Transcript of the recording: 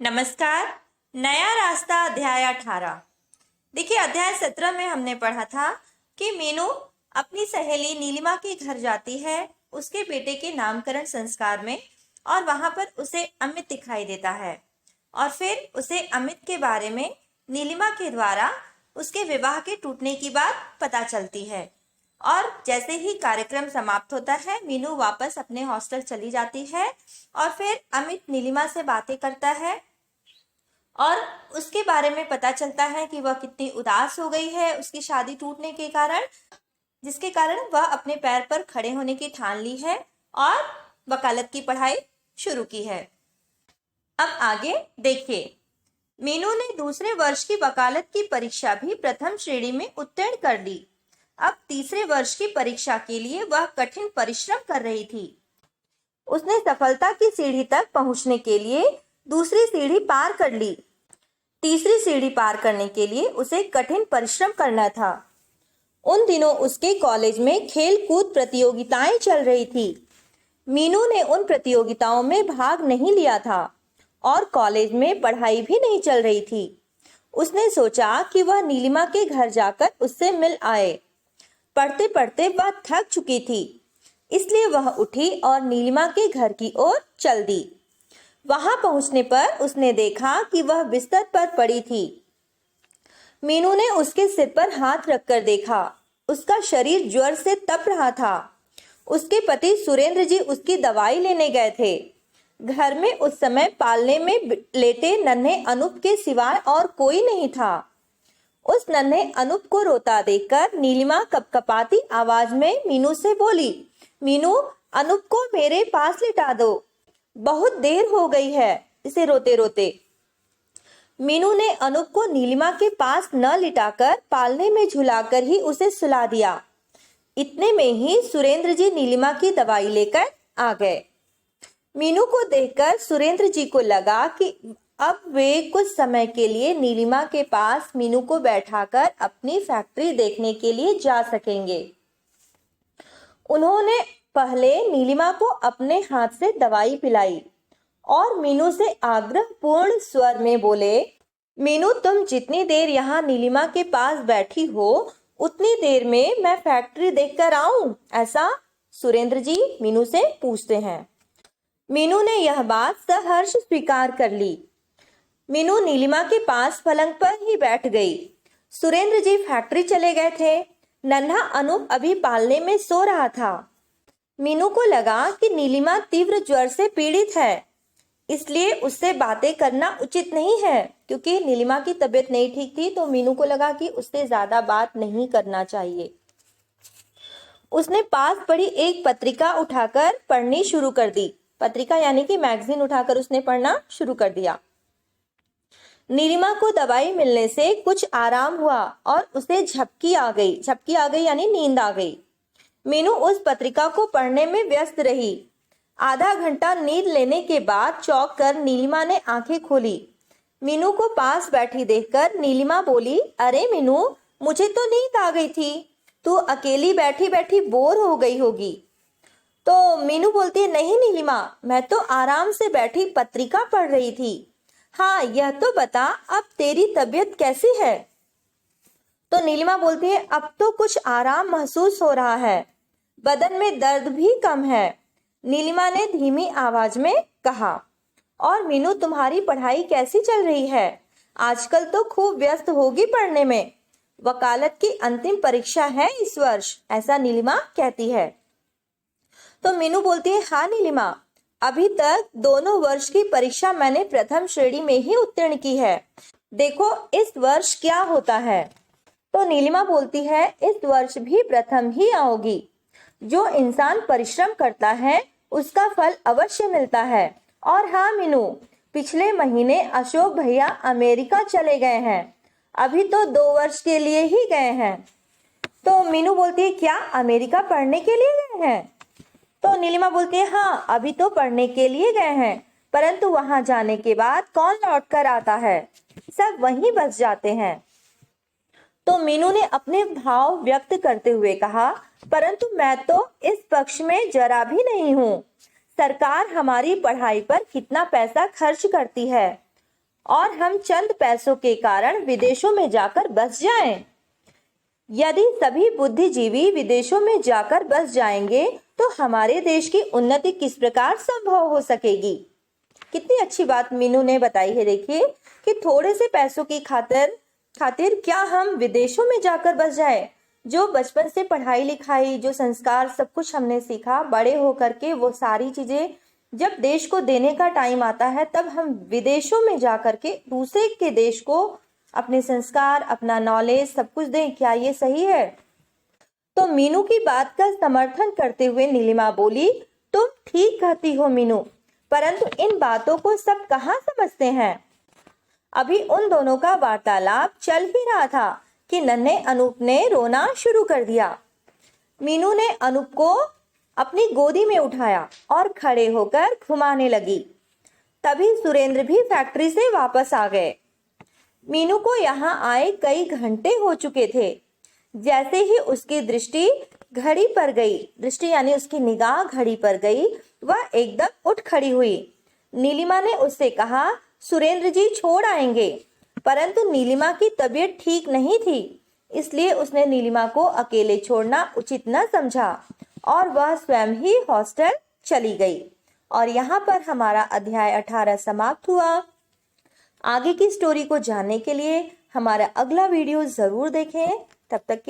नमस्कार। नया रास्ता अध्याय 18। देखिए, अध्याय 17 में हमने पढ़ा था कि मीनू अपनी सहेली नीलिमा के घर जाती है उसके बेटे के नामकरण संस्कार में, और वहां पर उसे अमित दिखाई देता है और फिर उसे अमित के बारे में नीलिमा के द्वारा उसके विवाह के टूटने की बात पता चलती है। और जैसे ही कार्यक्रम समाप्त होता है, मीनू वापस अपने हॉस्टल चली जाती है और फिर अमित नीलिमा से बातें करता है और उसके बारे में पता चलता है कि वह कितनी उदास हो गई है उसकी शादी टूटने के कारण, जिसके कारण वह अपने पैर पर खड़े होने की ठान ली है और वकालत की पढ़ाई शुरू की है। अब आगे देखिए, मीनू ने दूसरे वर्ष की वकालत की परीक्षा भी प्रथम श्रेणी में उत्तीर्ण कर ली। अब तीसरे वर्ष की परीक्षा के लिए वह कठिन परिश्रम कर रही थी। उसने सफलता की सीढ़ी तक पहुंचने के लिए दूसरी सीढ़ी पार कर ली। तीसरी सीढ़ी पार करने के लिए उसे कठिन परिश्रम करना था। उन दिनों उसके कॉलेज में खेल कूद प्रतियोगिताएं चल रही थी। मीनू ने उन प्रतियोगिताओं में भाग नहीं लिया था और कॉलेज में पढ़ाई भी नहीं चल रही थी। उसने सोचा कि वह नीलिमा के घर जाकर उससे मिल आए। पढ़ते पढ़ते वह थक चुकी थी, इसलिए वह उठी और नीलिमा के घर की ओर चल दी। वहां पहुंचने पर उसने देखा कि वह बिस्तर पर पड़ी थी। मीनू ने उसके सिर पर हाथ रखकर देखा। उसका शरीर ज्वर से तप रहा था। उसके पति सुरेंद्र जी उसकी दवाई लेने गए थे। घर में उस समय पालने में लेटे नन्हे अनूप के सिवाय और कोई नहीं था। उस नन्हे अनूप को रोता देखकर नीलिमा कपकपाती आवाज में मीनू से बोली, मीनू, अनूप को मेरे पास लिटा दो, बहुत देर हो गई है इसे रोते रोते। मीनू ने अनूप को नीलिमा के पास न लिटाकर पालने में झुलाकर ही उसे सुला दिया। इतने में ही सुरेंद्र जी नीलिमा की दवाई लेकर आ गए। मीनू को देखकर सुरेंद्र जी को लगा कि अब वे कुछ समय के लिए नीलिमा के पास मीनू को बैठाकर अपनी फैक्ट्री देखने के लिए जा सकेंगे। उन्होंने पहले नीलिमा को अपने हाथ से दवाई पिलाई और मीनू से आग्रहपूर्ण स्वर में बोले, मीनू, तुम जितनी देर यहाँ नीलिमा के पास बैठी हो उतनी देर में मैं फैक्ट्री देखकर आऊं, ऐसा सुरेंद्र जी मीनू से पूछते हैं। मीनू ने यह बात सहर्ष स्वीकार कर ली। मीनू नीलिमा के पास पलंग पर ही बैठ गई। सुरेंद्र जी फैक्ट्री चले गए थे। नन्हा अनूप अभी पालने में सो रहा था। मीनू को लगा कि नीलिमा तीव्र ज्वर से पीड़ित है, इसलिए उससे बातें करना उचित नहीं है। क्योंकि नीलिमा की तबीयत नहीं ठीक थी, तो मीनू को लगा कि उससे ज्यादा बात नहीं करना चाहिए। उसने पास पड़ी एक पत्रिका उठाकर पढ़नी शुरू कर दी। पत्रिका यानी कि मैगजीन उठाकर उसने पढ़ना शुरू कर दिया। नीलिमा को दवाई मिलने से कुछ आराम हुआ और उसे झपकी आ गई यानी नींद आ गई। मीनू उस पत्रिका को पढ़ने में व्यस्त रही। आधा घंटा नींद लेने के बाद चौंक कर नीलिमा ने आंखें खोली। मीनू को पास बैठी देखकर नीलिमा बोली, अरे मीनू, मुझे तो नींद आ गई थी, तू अकेली बैठी बैठी बोर हो गई होगी। तो मीनू बोलती है, नहीं नीलिमा, मैं तो आराम से बैठी पत्रिका पढ़ रही थी। हाँ, यह तो बता, अब तेरी तबीयत कैसी है? तो नीलिमा बोलती है, अब तो कुछ आराम महसूस हो रहा है, बदन में दर्द भी कम है। नीलिमा ने धीमी आवाज में कहा, और मीनू, तुम्हारी पढ़ाई कैसी चल रही है? आजकल तो खूब व्यस्त होगी पढ़ने में। वकालत की अंतिम परीक्षा है इस वर्ष, ऐसा नीलिमा कहती है। तो मीनू बोलती है, हाँ नीलिमा, अभी तक दोनों वर्ष की परीक्षा मैंने प्रथम श्रेणी में ही उत्तीर्ण की है। देखो इस वर्ष क्या होता है। तो नीलिमा बोलती है, इस वर्ष भी प्रथम ही आओगी। जो इंसान परिश्रम करता है उसका फल अवश्य मिलता है। और हाँ मीनू, पिछले महीने अशोक भैया अमेरिका चले गए हैं। अभी तो 2 वर्ष के लिए ही गए हैं। तो मीनू बोलती है, क्या अमेरिका पढ़ने के लिए गए हैं? तो नीलिमा बोलती है, हाँ, अभी तो पढ़ने के लिए गए हैं, परंतु वहां जाने के बाद कौन लौट कर आता है? सब वहीं बस जाते हैं। तो मीनू ने अपने भाव व्यक्त करते हुए कहा, परंतु मैं तो इस पक्ष में जरा भी नहीं हूँ। सरकार हमारी पढ़ाई पर कितना पैसा खर्च करती है, और हम चंद पैसों के कारण विदेशों में जाकर बस जाएं। यदि सभी बुद्धिजीवी विदेशों में जाकर बस जाएंगे तो हमारे देश की उन्नति किस प्रकार संभव हो सकेगी। कितनी अच्छी बात मीनू ने बताई है। देखिए कि थोड़े से पैसों की खातिर क्या हम विदेशों में जाकर बस जाए। जो बचपन से पढ़ाई लिखाई, जो संस्कार, सब कुछ हमने सीखा, बड़े होकर के वो सारी चीजें जब देश को देने का टाइम आता है तब हम विदेशों में जाकर के दूसरे के देश को अपने संस्कार, अपना नॉलेज सब कुछ दें। क्या ये सही है? तो मीनू की बात का समर्थन करते हुए नीलिमा बोली, तुम ठीक कहती हो मीनू, परंतु इन बातों को सब कहाँ समझते हैं। अभी उन दोनों का वार्तालाप चल ही रहा था कि नन्हे अनूप ने रोना शुरू कर दिया। मीनू ने अनूप को अपनी गोदी में उठाया और खड़े होकर घुमाने लगी। तभी सुरेंद्र भी फैक्ट्री से वापस आ गए। मीनू को यहाँ आए कई घंटे हो चुके थे। जैसे ही उसकी दृष्टि घड़ी पर गई, दृष्टि यानी उसकी निगाह घड़ी पर गई, वह एकदम उठ खड़ी हुई। नीलिमा ने उससे कहा, सुरेंद्र जी छोड़ आएंगे। परंतु नीलिमा की तबीयत ठीक नहीं थी, इसलिए उसने नीलिमा को अकेले छोड़ना उचित न समझा और वह स्वयं ही हॉस्टल चली गई। और यहाँ पर हमारा अध्याय 18 समाप्त हुआ। आगे की स्टोरी को जानने के लिए हमारा अगला वीडियो जरूर देखें। तब तक के